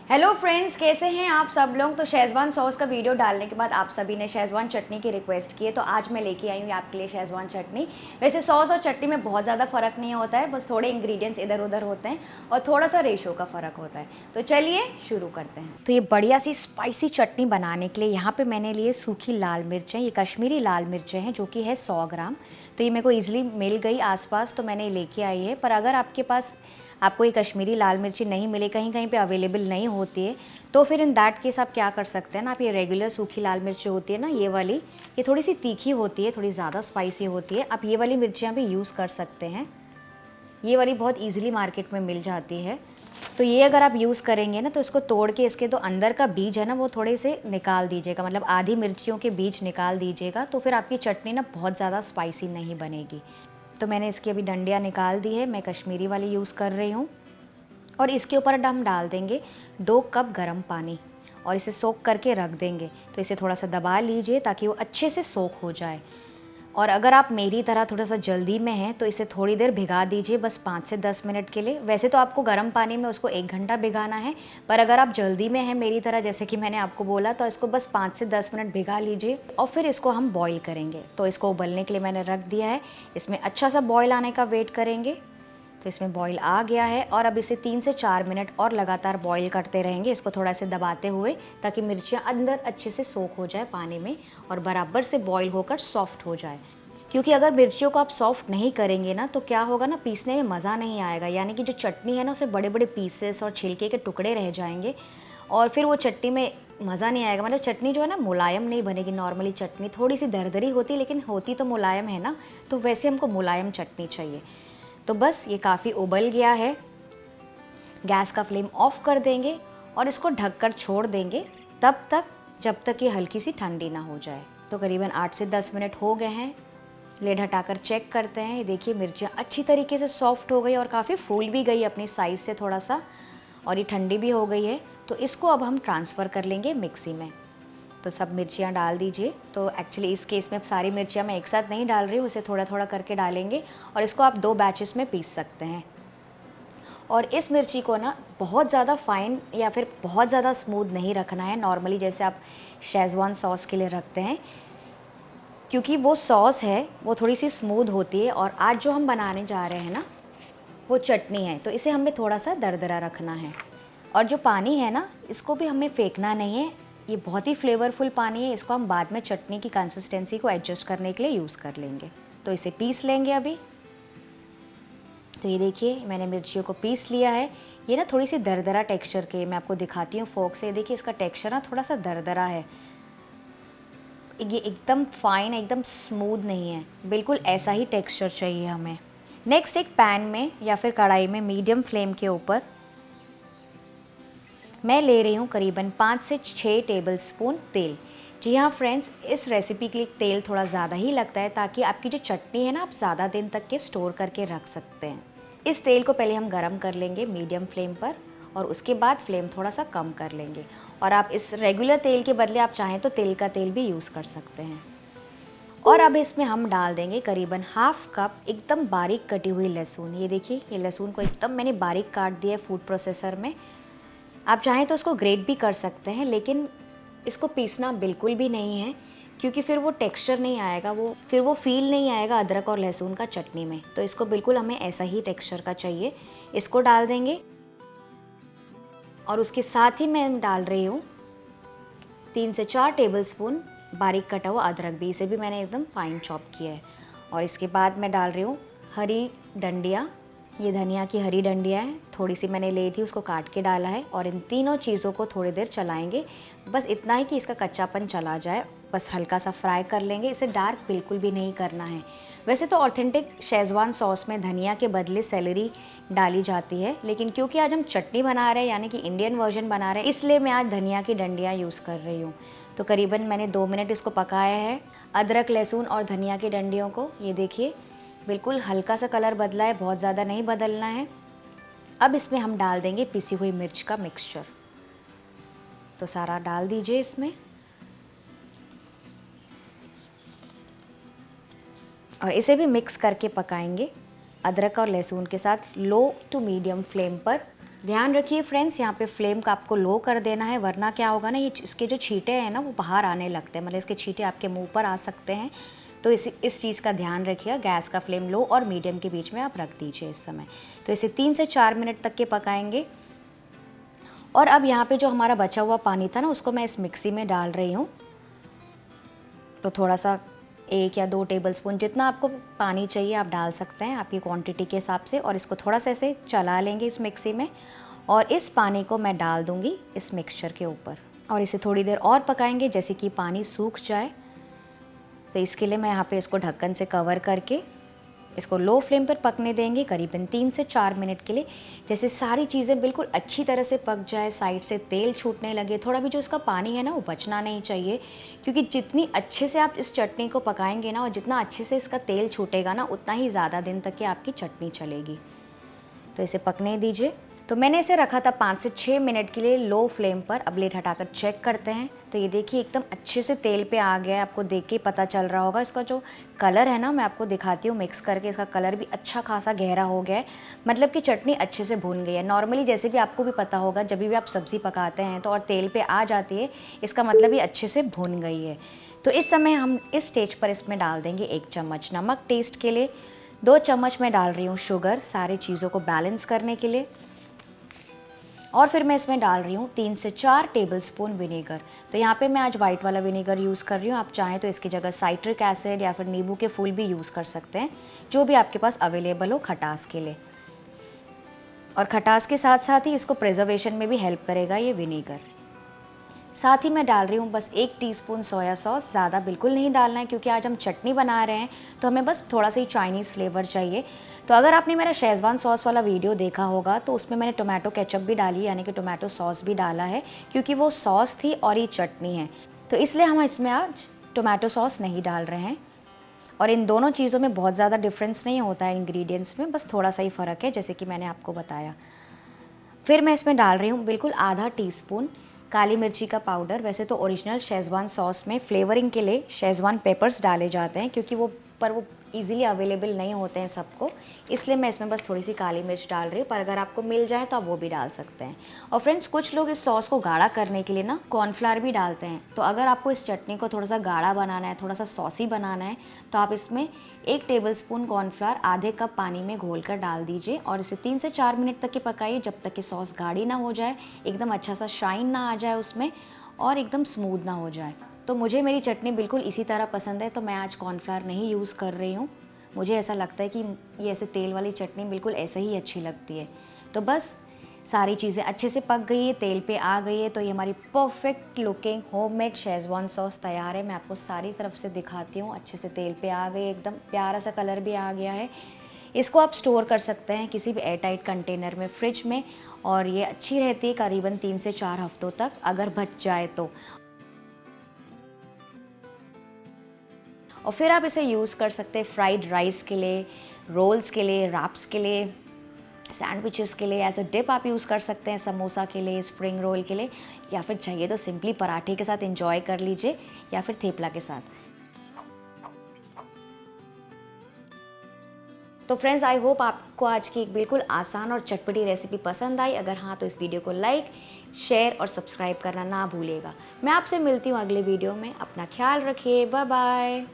Hello friends, कैसे हैं आप सब लोग। तो शेज़वान सॉस का वीडियो डालने के बाद आप सभी ने शेज़वान चटनी की रिक्वेस्ट की है, तो आज मैं लेके आई हूँ आपके लिए शेज़वान चटनी। वैसे सॉस और चटनी में बहुत ज़्यादा फ़र्क नहीं होता है, बस थोड़े इंग्रेडिएंट्स इधर उधर होते हैं और थोड़ा सा रेशो का फ़र्क होता है। तो चलिए शुरू करते हैं। तो ये बढ़िया सी स्पाइसी चटनी बनाने के लिए यहाँ पर मैंने लिए सूखी लाल मिर्चें। ये कश्मीरी लाल मिर्चें हैं जो कि है 100 ग्राम। तो ये मेरे को ईज़िली मिल गई आसपास, तो मैंने लेके आई है। पर अगर आपके पास आपको ये कश्मीरी लाल मिर्ची नहीं मिले, कहीं कहीं पे अवेलेबल नहीं होती है, तो फिर इन दैट केस आप क्या कर सकते हैं ना, आप ये रेगुलर सूखी लाल मिर्च होती है ना, ये वाली, ये थोड़ी सी तीखी होती है, थोड़ी ज़्यादा स्पाइसी होती है, आप ये वाली मिर्चियाँ भी यूज़ कर सकते हैं। ये वाली बहुत ईजिली मार्केट में मिल जाती है। तो ये अगर आप यूज़ करेंगे ना, तो इसको तोड़ के इसके तो अंदर का बीज है ना, वो थोड़े से निकाल दीजिएगा, मतलब आधी मिर्चियों के बीज निकाल दीजिएगा, तो फिर आपकी चटनी ना बहुत ज़्यादा स्पाइसी नहीं बनेगी। तो मैंने इसकी अभी डंडियाँ निकाल दी है, मैं कश्मीरी वाली यूज़ कर रही हूँ। और इसके ऊपर हम डाल देंगे 2 कप गर्म पानी और इसे सोख करके रख देंगे। तो इसे थोड़ा सा दबा लीजिए ताकि वो अच्छे से सोख हो जाए। और अगर आप मेरी तरह थोड़ा सा जल्दी में हैं तो इसे थोड़ी देर भिगा दीजिए, बस 5 से 10 मिनट के लिए। वैसे तो आपको गर्म पानी में उसको 1 घंटा भिगाना है, पर अगर आप जल्दी में हैं मेरी तरह, जैसे कि मैंने आपको बोला, तो इसको बस 5 से 10 मिनट भिगा लीजिए और फिर इसको हम बॉईल करेंगे। तो इसको उबलने के लिए मैंने रख दिया है, इसमें अच्छा सा बॉईल आने का वेट करेंगे। तो इसमें बॉईल आ गया है और अब इसे 3 से 4 मिनट और लगातार बॉईल करते रहेंगे, इसको थोड़ा से दबाते हुए, ताकि मिर्चियाँ अंदर अच्छे से सोख हो जाए पानी में और बराबर से बॉईल होकर सॉफ्ट हो जाए। क्योंकि अगर मिर्चियों को आप सॉफ्ट नहीं करेंगे ना, तो क्या होगा ना, पीसने में मज़ा नहीं आएगा, यानी कि जो चटनी है ना, उसमें बड़े बड़े पीसेस और छिलके के टुकड़े रह जाएंगे और फिर वो चटनी में मज़ा नहीं आएगा। मतलब चटनी जो है ना, मुलायम नहीं बनेगी। नॉर्मली चटनी थोड़ी सी दरदरी होती है, लेकिन होती तो मुलायम है ना, तो वैसे हमको मुलायम चटनी चाहिए। तो बस ये काफ़ी उबल गया है, गैस का फ्लेम ऑफ कर देंगे और इसको ढककर छोड़ देंगे तब तक जब तक ये हल्की सी ठंडी ना हो जाए। तो करीबन 8 से 10 मिनट हो गए हैं, लेड हटाकर चेक करते हैं। ये देखिए मिर्चियाँ अच्छी तरीके से सॉफ्ट हो गई और काफ़ी फूल भी गई अपनी साइज़ से थोड़ा सा, और ये ठंडी भी हो गई है। तो इसको अब हम ट्रांसफ़र कर लेंगे मिक्सी में। तो सब मिर्चियाँ डाल दीजिए। तो एक्चुअली इस केस में सारी मिर्चियाँ मैं एक साथ नहीं डाल रही हूँ, उसे थोड़ा थोड़ा करके डालेंगे और इसको आप 2 बैचेस में पीस सकते हैं। और इस मिर्ची को ना बहुत ज़्यादा फाइन या फिर बहुत ज़्यादा स्मूथ नहीं रखना है, नॉर्मली जैसे आप शेज़वान सॉस के लिए रखते हैं, क्योंकि वो सॉस है वो थोड़ी सी स्मूथ होती है। और आज जो हम बनाने जा रहे हैं ना, वो चटनी है, तो इसे हमें थोड़ा सा दरदरा रखना है। और जो पानी है ना, इसको भी हमें फेंकना नहीं है, ये बहुत ही फ्लेवरफुल पानी है, इसको हम बाद में चटनी की कंसिस्टेंसी को एडजस्ट करने के लिए यूज़ कर लेंगे। तो इसे पीस लेंगे अभी। तो ये देखिए मैंने मिर्चियों को पीस लिया है। ये ना थोड़ी सी दरदरा टेक्सचर के, मैं आपको दिखाती हूँ फोक से। देखिए इसका टेक्सचर ना थोड़ा सा दरदरा है, ये एकदम फाइन, एकदम स्मूथ नहीं है, बिल्कुल ऐसा ही टेक्सचर चाहिए हमें। नेक्स्ट एक पैन में या फिर कढ़ाई में मीडियम फ्लेम के ऊपर मैं ले रही हूँ करीबन 5 से 6 टेबलस्पून तेल। जी हाँ फ्रेंड्स, इस रेसिपी के लिए तेल थोड़ा ज़्यादा ही लगता है, ताकि आपकी जो चटनी है ना, आप ज़्यादा दिन तक के स्टोर करके रख सकते हैं। इस तेल को पहले हम गरम कर लेंगे मीडियम फ्लेम पर, और उसके बाद फ्लेम थोड़ा सा कम कर लेंगे। और आप इस रेगुलर तेल के बदले आप चाहें तो तिल का तेल भी यूज़ कर सकते हैं। और अब इसमें हम डाल देंगे करीबन हाफ कप एकदम बारीक कटी हुई लहसुन। ये देखिए, ये लहसुन को एकदम मैंने बारीक काट दिया है फूड प्रोसेसर में। आप चाहें तो उसको ग्रेट भी कर सकते हैं, लेकिन इसको पीसना बिल्कुल भी नहीं है, क्योंकि फिर वो टेक्सचर नहीं आएगा, वो फील नहीं आएगा अदरक और लहसुन का चटनी में। तो इसको बिल्कुल हमें ऐसा ही टेक्सचर का चाहिए। इसको डाल देंगे और उसके साथ ही मैं डाल रही हूँ 3 से 4 टेबलस्पून बारीक कटा हुआ अदरक भी, इसे भी मैंने एकदम फाइन चॉप किया है। और इसके बाद मैं डाल रही हूँ हरी डंडियाँ। ये धनिया की हरी डंडियाँ हैं, थोड़ी सी मैंने ली थी, उसको काट के डाला है। और इन तीनों चीज़ों को थोड़ी देर चलाएंगे, बस इतना ही कि इसका कच्चापन चला जाए, बस हल्का सा फ्राई कर लेंगे। इसे डार्क बिल्कुल भी नहीं करना है। वैसे तो ऑथेंटिक शेज़वान सॉस में धनिया के बदले सेलेरी डाली जाती है, लेकिन क्योंकि आज हम चटनी बना रहे हैं, यानी कि इंडियन वर्जन बना रहे हैं, इसलिए मैं आज धनिया की डंडियाँ यूज़ कर रही हूँ। तो करीबन मैंने 2 मिनट इसको पकाया है, अदरक लहसुन और धनिया की डंडियों को। ये देखिए बिल्कुल हल्का सा कलर बदला है, बहुत ज़्यादा नहीं बदलना है। अब इसमें हम डाल देंगे पिसी हुई मिर्च का मिक्सचर। तो सारा डाल दीजिए इसमें, और इसे भी मिक्स करके पकाएंगे अदरक और लहसुन के साथ लो टू मीडियम फ्लेम पर ध्यान रखिए फ्रेंड्स, यहाँ पे फ्लेम का आपको लो कर देना है, वरना क्या होगा ना, ये इसके जो छींटे हैं ना वो बाहर आने लगते हैं, मतलब इसके छींटे आपके मुंह पर आ सकते हैं। तो इस चीज़ का ध्यान रखिएगा। गैस का फ्लेम लो और मीडियम के बीच में आप रख दीजिए इस समय। तो इसे 3 से 4 मिनट तक के पकाएंगे। और अब यहाँ पे जो हमारा बचा हुआ पानी था ना, उसको मैं इस मिक्सी में डाल रही हूँ। तो थोड़ा सा 1 या 2 टेबलस्पून जितना आपको पानी चाहिए आप डाल सकते हैं आपकी क्वांटिटी के हिसाब से। और इसको थोड़ा सा ऐसे चला लेंगे इस मिक्सी में, और इस पानी को मैं डाल दूँगी इस मिक्सचर के ऊपर और इसे थोड़ी देर और पकाएंगे, जैसे कि पानी सूख जाए। तो इसके लिए मैं यहाँ पे इसको ढक्कन से कवर करके इसको लो फ्लेम पर पकने देंगे करीबन 3 से 4 मिनट के लिए। जैसे सारी चीज़ें बिल्कुल अच्छी तरह से पक जाए, साइड से तेल छूटने लगे, थोड़ा भी जो इसका पानी है ना वो बचना नहीं चाहिए, क्योंकि जितनी अच्छे से आप इस चटनी को पकाएंगे ना और जितना अच्छे से इसका तेल छूटेगा ना, उतना ही ज़्यादा दिन तक की आपकी चटनी चलेगी। तो इसे पकने दीजिए। तो मैंने इसे रखा था 5 से 6 मिनट के लिए लो फ्लेम पर। अब प्लेट हटाकर चेक करते हैं। तो ये देखिए एकदम अच्छे से तेल पे आ गया है, आपको देख के पता चल रहा होगा। इसका जो कलर है ना, मैं आपको दिखाती हूँ मिक्स करके, इसका कलर भी अच्छा खासा गहरा हो गया है, मतलब कि चटनी अच्छे से भून गई है। नॉर्मली जैसे भी आपको भी पता होगा, जब भी आप सब्ज़ी पकाते हैं तो और तेल पे आ जाती है, इसका मतलब ये अच्छे से भून गई है। तो इस समय हम इस स्टेज पर इसमें डाल देंगे 1 चम्मच नमक टेस्ट के लिए, 2 चम्मच मैं डाल रही हूँ शुगर सारी चीज़ों को बैलेंस करने के लिए, और फिर मैं इसमें डाल रही हूँ 3 से 4 टेबलस्पून विनेगर। तो यहाँ पे मैं आज वाइट वाला विनेगर यूज़ कर रही हूँ। आप चाहें तो इसकी जगह साइट्रिक एसिड या फिर नींबू के फूल भी यूज़ कर सकते हैं, जो भी आपके पास अवेलेबल हो खटास के लिए। और खटास के साथ साथ ही इसको प्रिजर्वेशन में भी हेल्प करेगा ये विनेगर। साथ ही मैं डाल रही हूँ बस 1 टीस्पून सोया सॉस, ज़्यादा बिल्कुल नहीं डालना है, क्योंकि आज हम चटनी बना रहे हैं तो हमें बस थोड़ा सा ही चाइनीज़ फ्लेवर चाहिए। तो अगर आपने मेरा शेज़वान सॉस वाला वीडियो देखा होगा तो उसमें मैंने टोमेटो केचप भी डाली, यानी कि टोमेटो सॉस भी डाला है, क्योंकि वो सॉस थी और ये चटनी है, तो इसलिए हम इसमें आज टोमेटो सॉस नहीं डाल रहे हैं। और इन दोनों चीज़ों में बहुत ज़्यादा डिफरेंस नहीं होता है इंग्रेडिएंट्स में, बस थोड़ा सा ही फ़र्क है, जैसे कि मैंने आपको बताया। फिर मैं इसमें डाल रही हूँ बिल्कुल आधा टीस्पून काली मिर्ची का पाउडर। वैसे तो ओरिजिनल शेज़वान सॉस में फ्लेवरिंग के लिए शेज़वान पेपर्स डाले जाते हैं, क्योंकि वो इजीली अवेलेबल नहीं होते हैं सबको, इसलिए मैं इसमें बस थोड़ी सी काली मिर्च डाल रही हूँ, पर अगर आपको मिल जाए तो आप वो भी डाल सकते हैं। और फ्रेंड्स, कुछ लोग इस सॉस को गाढ़ा करने के लिए ना कॉर्नफ्लावर भी डालते हैं। तो अगर आपको इस चटनी को थोड़ा सा गाढ़ा बनाना है, थोड़ा सा सॉसी बनाना है, तो आप इसमें 1 टेबलस्पून कॉर्नफ्लावर आधे कप पानी में घोल कर डाल दीजिए और इसे 3 से 4 मिनट तक के पकाइए, जब तक कि सॉस गाढ़ी ना हो जाए, एकदम अच्छा सा शाइन ना आ जाए उसमें और एकदम स्मूथ ना हो जाए। तो मुझे मेरी चटनी बिल्कुल इसी तरह पसंद है, तो मैं आज कॉर्नफ्लावर नहीं यूज़ कर रही हूँ। मुझे ऐसा लगता है कि ये ऐसे तेल वाली चटनी बिल्कुल ऐसे ही अच्छी लगती है। तो बस सारी चीज़ें अच्छे से पक गई है, तेल पे आ गई है, तो ये हमारी perfect looking homemade schezwan sauce तैयार है। मैं आपको सारी तरफ से दिखाती हूँ। अच्छे से तेल पे आ गई, एकदम प्यारा सा कलर भी आ गया है। इसको आप स्टोर कर सकते हैं किसी भी एयरटाइट कंटेनर में, फ्रिज में, और ये अच्छी रहती है करीबन 3 से 4 हफ्तों तक, अगर बच जाए तो। और फिर आप इसे यूज़ कर सकते हैं फ्राइड राइस के लिए, रोल्स के लिए, रैप्स के लिए, सैंडविचेस के लिए, एज अ डिप आप यूज़ कर सकते हैं, समोसा के लिए, स्प्रिंग रोल के लिए, या फिर चाहिए तो सिंपली पराठे के साथ एंजॉय कर लीजिए, या फिर थेपला के साथ। तो फ्रेंड्स, आई होप आपको आज की एक बिल्कुल आसान और चटपटी रेसिपी पसंद आई। अगर हाँ तो इस वीडियो को लाइक, शेयर और सब्सक्राइब करना ना भूलिएगा। मैं आपसे मिलती हूँ अगले वीडियो में। अपना ख्याल रखिए। Bye bye.